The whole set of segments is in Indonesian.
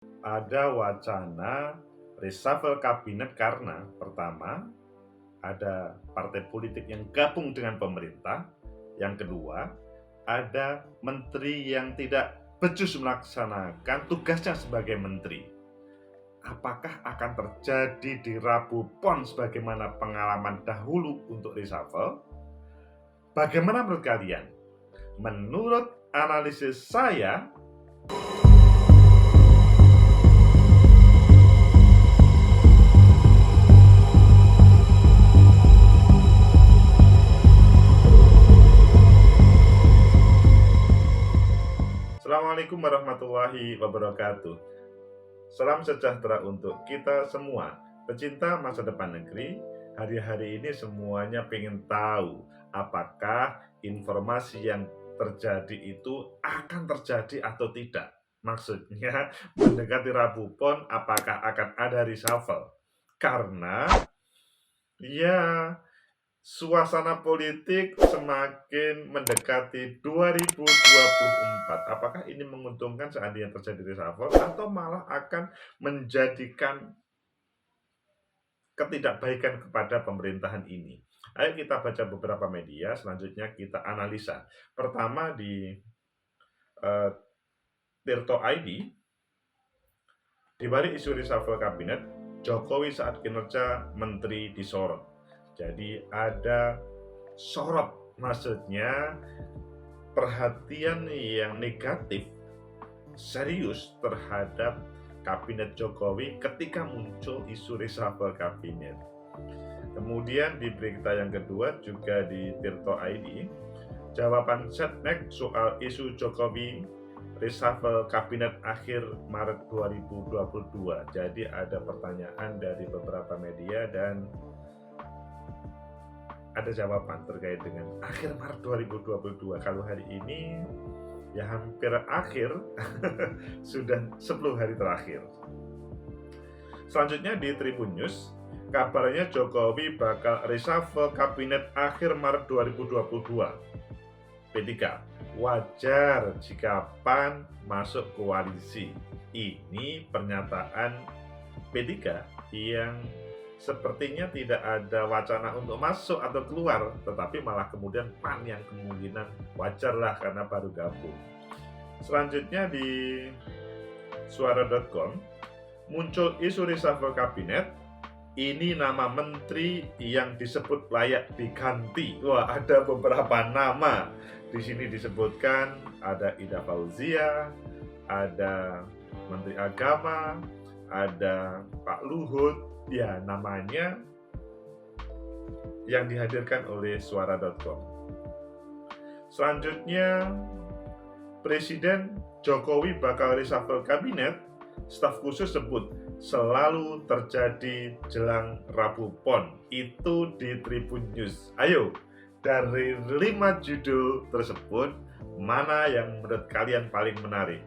ada wacana reshuffle kabinet karena pertama, ada partai politik yang gabung dengan pemerintah. Yang kedua, ada menteri yang tidak becus melaksanakan tugasnya sebagai menteri. Apakah akan terjadi di Rabu Pon sebagaimana pengalaman dahulu untuk reshuffle? Bagaimana menurut kalian? Menurut analisis saya, Assalamualaikum warahmatullahi wabarakatuh. Salam sejahtera untuk kita semua, pecinta masa depan negeri. Hari-hari ini semuanya pengen tahu apakah informasi yang terjadi itu akan terjadi atau tidak. Maksudnya, mendekati Rabu Pon, apakah akan ada reshuffle? Karena ya, suasana politik semakin mendekati 2024. Apakah ini menguntungkan seandainya terjadi reshuffle atau malah akan menjadikan ketidakbaikan kepada pemerintahan ini? Ayo kita baca beberapa media, selanjutnya kita analisa. Pertama di Tirto ID, di balik isu reshuffle kabinet, Jokowi saat kinerja menteri disorot. Jadi ada sorot, maksudnya perhatian yang negatif serius terhadap kabinet Jokowi ketika muncul isu reshuffle kabinet. Kemudian di berita yang kedua juga di Tirto ID, jawaban Setnek soal isu Jokowi reshuffle kabinet akhir Maret 2022. Jadi ada pertanyaan dari beberapa media dan ada jawaban terkait dengan akhir Maret 2022. Kalau hari ini ya hampir akhir, sudah 10 hari terakhir. Selanjutnya di Tribun News, kabarnya Jokowi bakal reshuffle kabinet akhir Maret 2022. P3, wajar jika PAN masuk koalisi. Ini pernyataan P3 yang sepertinya tidak ada wacana untuk masuk atau keluar, tetapi malah kemudian PAN yang kemungkinan wajarlah karena baru gabung. Selanjutnya di suara.com, muncul isu reshuffle kabinet. Ini nama menteri yang disebut layak diganti. Wah, ada beberapa nama. Di sini disebutkan ada Ida Fauzia, ada Menteri Agama, ada Pak Luhut. Ya, namanya yang dihadirkan oleh suara.com. Selanjutnya, Presiden Jokowi bakal reshuffle kabinet. Staf khusus sebut selalu terjadi jelang Rabu Pon. Itu di Tribun News. Ayo, dari 5 judul tersebut, mana yang menurut kalian paling menarik?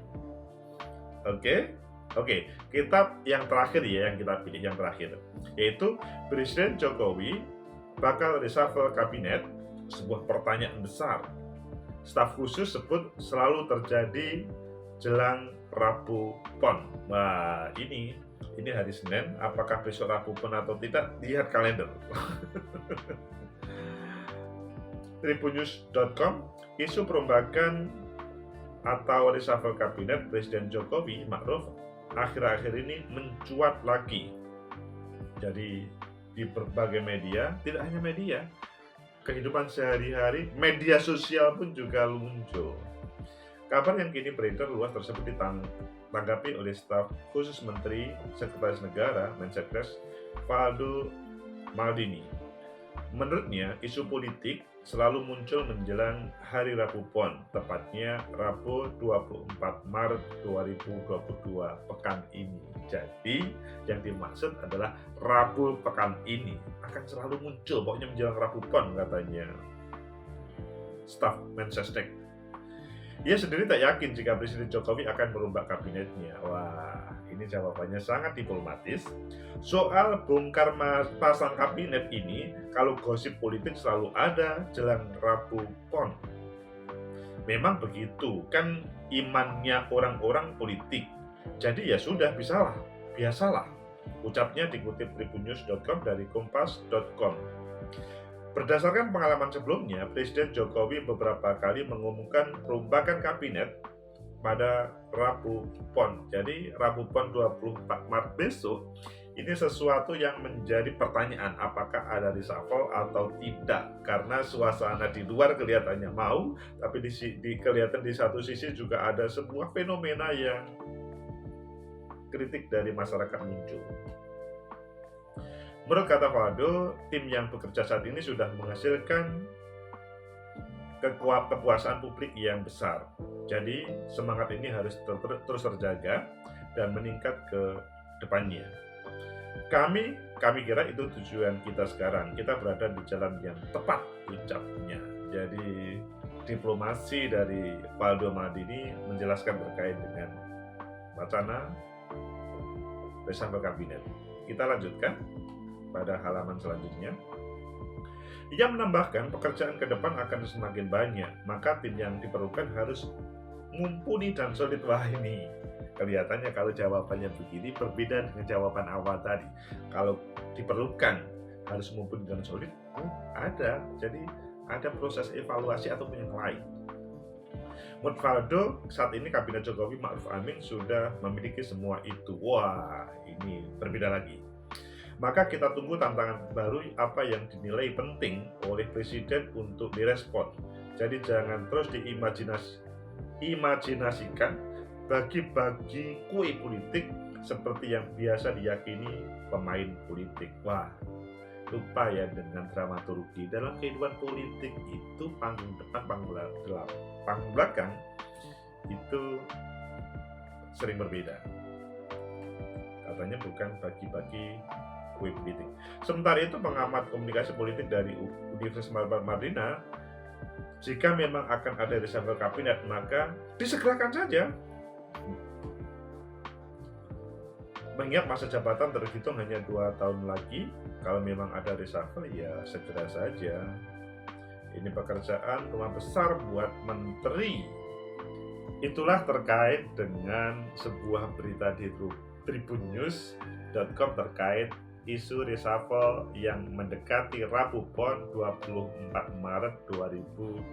Oke, kita yang terakhir ya, yang kita pilih yang terakhir, yaitu Presiden Jokowi bakal reshuffle kabinet, sebuah pertanyaan besar. Staf khusus sebut selalu terjadi jelang Rabu Pon. Wah, ini hari Senin, apakah besok Rabu Pon atau tidak? Lihat kalender. Tribunnews.com, isu perombakan atau reshuffle kabinet Presiden Jokowi Ma'ruf akhir-akhir ini mencuat lagi. Jadi di berbagai media, tidak hanya media, kehidupan sehari-hari, media sosial pun juga muncul. Kabar yang kini beredar luas tersebut ditanggapi oleh staf khusus Menteri Sekretaris Negara Mensekres Faldo Maldini. Menurutnya, isu politik selalu muncul menjelang hari Rabu Pon, tepatnya Rabu 24 Maret 2022 pekan ini. Jadi, yang dimaksud adalah Rabu pekan ini akan selalu muncul, pokoknya menjelang Rabu Pon katanya staf Mensesnek. Ia sendiri tak yakin jika Presiden Jokowi akan merombak kabinetnya. Wah, ini jawabannya sangat diplomatis. Soal bongkar pasang kabinet ini, kalau gosip politik selalu ada jelang Rabu Pon. Memang begitu, kan imannya orang-orang politik. Jadi ya sudah, biasalah. Ucapnya dikutip tribunnews.com dari kompas.com. Berdasarkan pengalaman sebelumnya, Presiden Jokowi beberapa kali mengumumkan perombakan kabinet pada Rabu Pon. Jadi Rabu Pon 24 Maret besok ini sesuatu yang menjadi pertanyaan, apakah ada reshuffle atau tidak, karena suasana di luar kelihatannya mau, tapi kelihatan di satu sisi juga ada sebuah fenomena yang kritik dari masyarakat muncul. Menurut kata Faldo, tim yang bekerja saat ini sudah menghasilkan kepuasan publik yang besar. Jadi semangat ini harus terus terjaga dan meningkat ke depannya. Kami kira itu tujuan kita sekarang. Kita berada di jalan yang tepat, ucapnya. Jadi diplomasi dari Faldo Maldini menjelaskan terkait dengan wacana reshuffle kabinet. Kita lanjutkan pada halaman selanjutnya. Ia menambahkan pekerjaan ke depan akan semakin banyak, maka tim yang diperlukan harus mumpuni dan solid. Wah, ini kelihatannya kalau jawabannya begini berbeda dengan jawaban awal tadi. Kalau diperlukan harus mumpuni dan solid, ada. Jadi ada proses evaluasi ataupun yang lain. Menurut Faldo, saat ini kabinet Jokowi Ma'ruf Amin sudah memiliki semua itu. Wah, ini berbeda lagi. Maka kita tunggu tantangan baru apa yang dinilai penting oleh Presiden untuk direspon. Jadi jangan terus diimajinasikan bagi-bagi kue politik seperti yang biasa diyakini pemain politik. Wah, lupa ya dengan dramaturgi. Dalam kehidupan politik itu panggung depan, panggung belakang itu sering berbeda. Katanya bukan bagi-bagi kue politik. Sementara itu pengamat komunikasi politik dari Universitas Madinah, jika memang akan ada reshuffle kabinet maka disegerakan saja. Mengingat masa jabatan terhitung hanya 2 tahun lagi, kalau memang ada reshuffle ya segera saja. Ini pekerjaan rumah besar buat menteri. Itulah terkait dengan sebuah berita di tribunnews.com terkait isu reshuffle yang mendekati Rabu Pon 24 Maret 2022.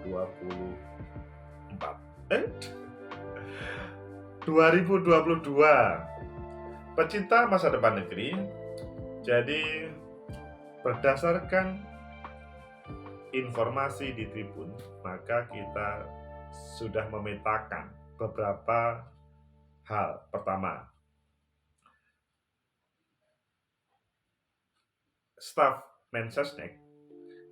Pecinta masa depan negeri, jadi berdasarkan informasi di Tribun, maka kita sudah memetakan beberapa hal. Pertama, staf Mensesnek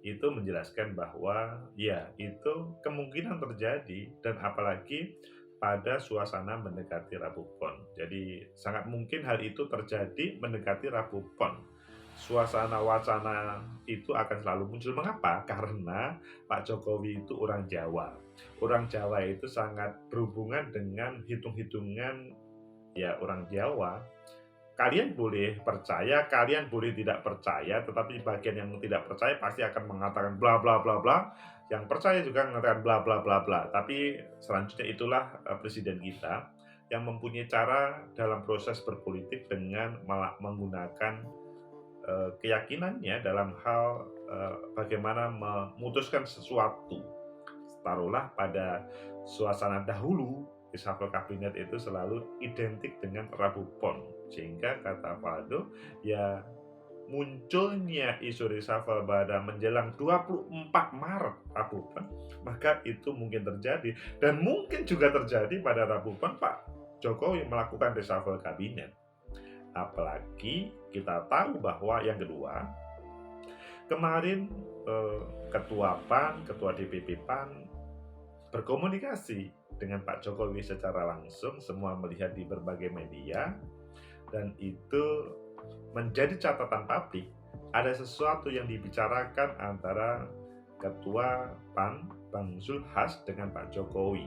itu menjelaskan bahwa ya itu kemungkinan terjadi, dan apalagi pada suasana mendekati Rabu Pon. Jadi sangat mungkin hal itu terjadi mendekati Rabu Pon. Suasana wacana itu akan selalu muncul. Mengapa? Karena Pak Jokowi itu orang Jawa. Orang Jawa itu sangat berhubungan dengan hitung-hitungan ya orang Jawa. Kalian boleh percaya, kalian boleh tidak percaya, tetapi bagian yang tidak percaya pasti akan mengatakan bla bla bla bla. Yang percaya juga mengatakan bla bla bla bla. Tapi selanjutnya itulah presiden kita yang mempunyai cara dalam proses berpolitik dengan menggunakan keyakinannya dalam hal bagaimana memutuskan sesuatu. Taruhlah pada suasana dahulu, reshuffle kabinet itu selalu identik dengan Rabu Pon, sehingga kata Faldo ya munculnya isu reshuffle pada menjelang 24 Maret Rabu Pon, maka itu mungkin terjadi, dan mungkin juga terjadi pada Rabu Pon Pak Jokowi melakukan reshuffle kabinet. Apalagi kita tahu bahwa yang kedua, kemarin Ketua PAN, Ketua DPP PAN berkomunikasi dengan Pak Jokowi secara langsung, semua melihat di berbagai media, dan itu menjadi catatan publik. Ada sesuatu yang dibicarakan antara Ketua PAN Bang Zulhas dengan Pak Jokowi.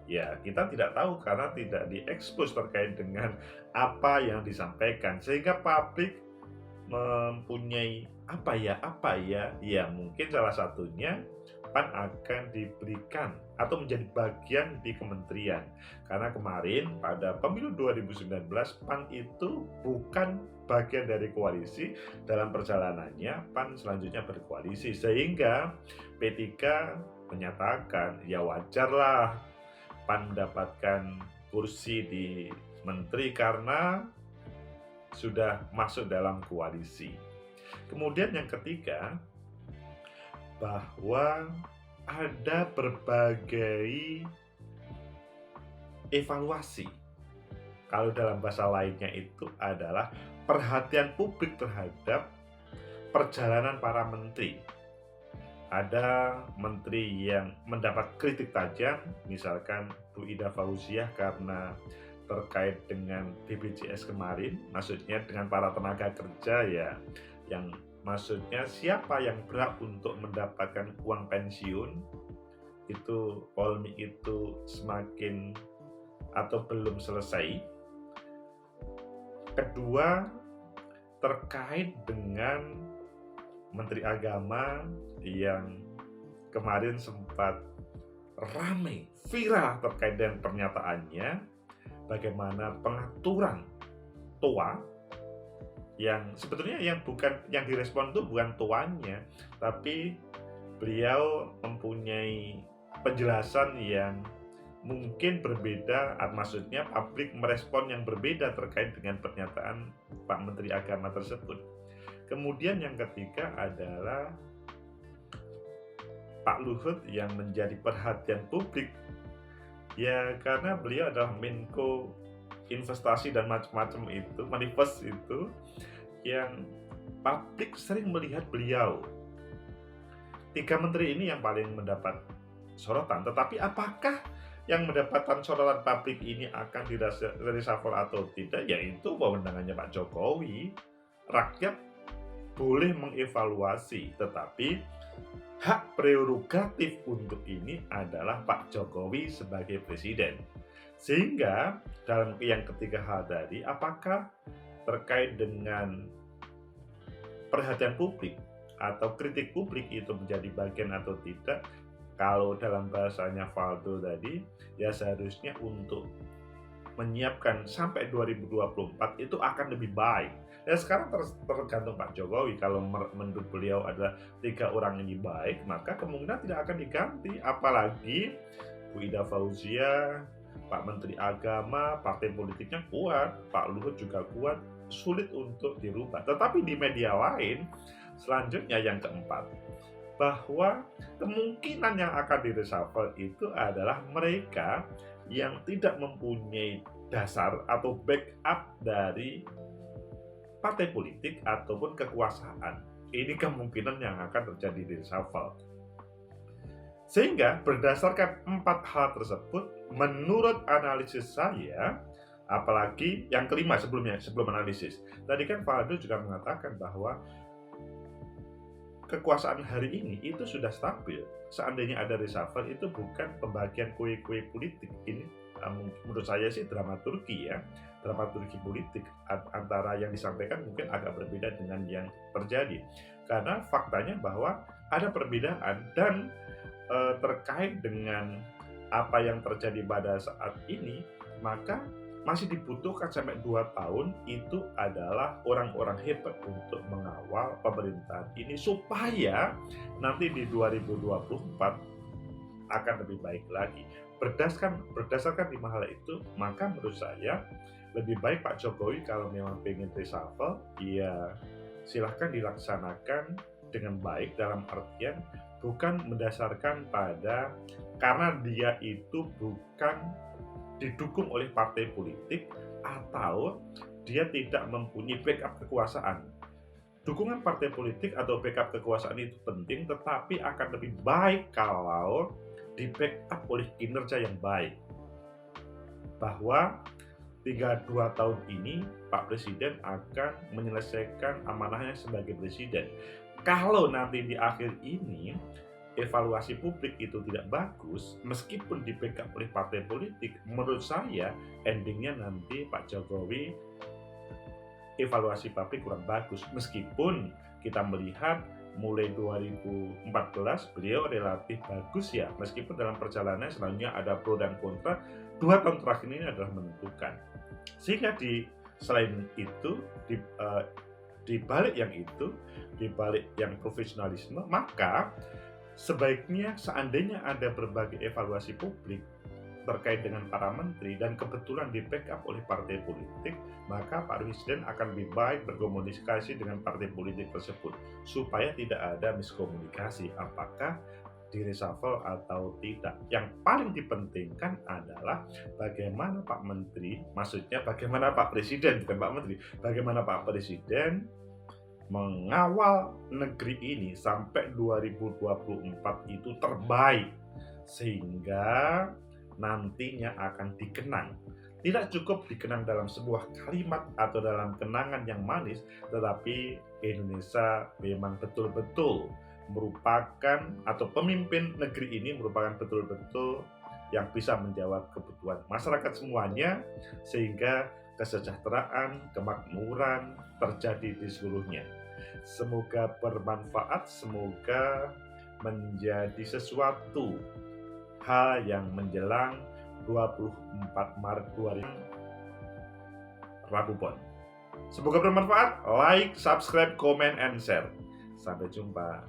Ya, kita tidak tahu karena tidak diekspos terkait dengan apa yang disampaikan, sehingga publik mempunyai apa ya, ya mungkin salah satunya PAN akan diberikan atau menjadi bagian di kementerian. Karena kemarin pada pemilu 2019 PAN itu bukan bagian dari koalisi, dalam perjalanannya PAN selanjutnya berkoalisi, sehingga P3 menyatakan ya wajarlah PAN mendapatkan kursi di menteri karena sudah masuk dalam koalisi. Kemudian yang ketiga, bahwa ada berbagai evaluasi. Kalau dalam bahasa lainnya itu adalah perhatian publik terhadap perjalanan para menteri. Ada menteri yang mendapat kritik tajam, misalkan Bu Ida Fauziah karena terkait dengan BPJS kemarin, maksudnya dengan para tenaga kerja ya, yang maksudnya siapa yang berhak untuk mendapatkan uang pensiun, itu polemik itu semakin atau belum selesai. Kedua, terkait dengan Menteri Agama yang kemarin sempat ramai, viral terkait dengan pernyataannya, bagaimana pengaturan TOA yang sebetulnya yang direspon itu bukan tuannya, tapi beliau mempunyai penjelasan yang mungkin berbeda, maksudnya publik merespon yang berbeda terkait dengan pernyataan Pak Menteri Agama tersebut. Kemudian yang ketiga adalah Pak Luhut yang menjadi perhatian publik, ya karena beliau adalah Menko investasi dan macam-macam itu, manifest itu, yang publik sering melihat beliau. Tiga menteri ini yang paling mendapat sorotan, tetapi apakah yang mendapatkan sorotan publik ini akan direshuffle atau tidak, yaitu wewenangannya Pak Jokowi. Rakyat boleh mengevaluasi, tetapi hak prerogatif untuk ini adalah Pak Jokowi sebagai presiden. Sehingga dalam yang ketiga hal tadi, apakah terkait dengan perhatian publik atau kritik publik itu menjadi bagian atau tidak, kalau dalam bahasanya Valdo tadi, ya seharusnya untuk menyiapkan sampai 2024 itu akan lebih baik. Dan sekarang tergantung Pak Jokowi. Kalau menurut beliau adalah tiga orang ini baik, maka kemungkinan tidak akan diganti. Apalagi Bu Ida Fauziah, Pak Menteri Agama, partai politiknya kuat, Pak Luhut juga kuat, sulit untuk dirubah. Tetapi di media lain, selanjutnya yang keempat, bahwa kemungkinan yang akan direshuffle itu adalah mereka yang tidak mempunyai dasar atau backup dari partai politik ataupun kekuasaan. Ini kemungkinan yang akan terjadi di reshuffle. Sehingga berdasarkan empat hal tersebut, menurut analisis saya, apalagi yang kelima sebelum analisis, tadi kan Valdo juga mengatakan bahwa kekuasaan hari ini itu sudah stabil. Seandainya ada reshuffle itu bukan pembagian kue-kue politik. Ini menurut saya sih dramaturgi ya, dramaturgi politik antara yang disampaikan mungkin agak berbeda dengan yang terjadi. Karena faktanya bahwa ada perbedaan dan terkait dengan apa yang terjadi pada saat ini, maka masih dibutuhkan sampai 2 tahun itu adalah orang-orang hebat untuk mengawal pemerintahan ini supaya nanti di 2024 akan lebih baik lagi. Berdasarkan 5 hal itu, maka menurut saya lebih baik Pak Jokowi kalau memang pengen reshuffle, ya silahkan dilaksanakan dengan baik, dalam artian bukan mendasarkan pada karena dia itu bukan didukung oleh partai politik atau dia tidak mempunyai backup kekuasaan. Dukungan partai politik atau backup kekuasaan itu penting, tetapi akan lebih baik kalau di backup oleh kinerja yang baik. Bahwa 2 tahun ini Pak Presiden akan menyelesaikan amanahnya sebagai presiden. Kalau nanti di akhir ini evaluasi publik itu tidak bagus, meskipun di backup oleh partai politik, menurut saya endingnya nanti Pak Jokowi evaluasi publik kurang bagus. Meskipun kita melihat mulai 2014 beliau relatif bagus ya, meskipun dalam perjalanan selanjutnya ada pro dan kontra. 2 tahun terakhir ini adalah menentukan. Sehingga selain itu di balik yang itu, di balik yang profesionalisme, maka sebaiknya seandainya ada berbagai evaluasi publik terkait dengan para menteri dan kebetulan di backup oleh partai politik, maka Pak Presiden akan lebih baik berkomunikasi dengan partai politik tersebut supaya tidak ada miskomunikasi apakah di reshuffle atau tidak. Yang paling dipentingkan adalah bagaimana Pak Menteri, maksudnya bagaimana Pak Presiden, bukan Pak Menteri, bagaimana Pak Presiden mengawal negeri ini sampai 2024 itu terbaik, sehingga nantinya akan dikenang. Tidak cukup dikenang dalam sebuah kalimat atau dalam kenangan yang manis, tetapi Indonesia memang betul-betul merupakan, atau pemimpin negeri ini merupakan betul-betul yang bisa menjawab kebutuhan masyarakat semuanya, sehingga kesejahteraan, kemakmuran terjadi di seluruhnya. Semoga bermanfaat, semoga menjadi sesuatu hal yang menjelang 24 Maret 2000 Rabu Pon. Semoga bermanfaat. Like, subscribe, comment, and share. Sampai jumpa.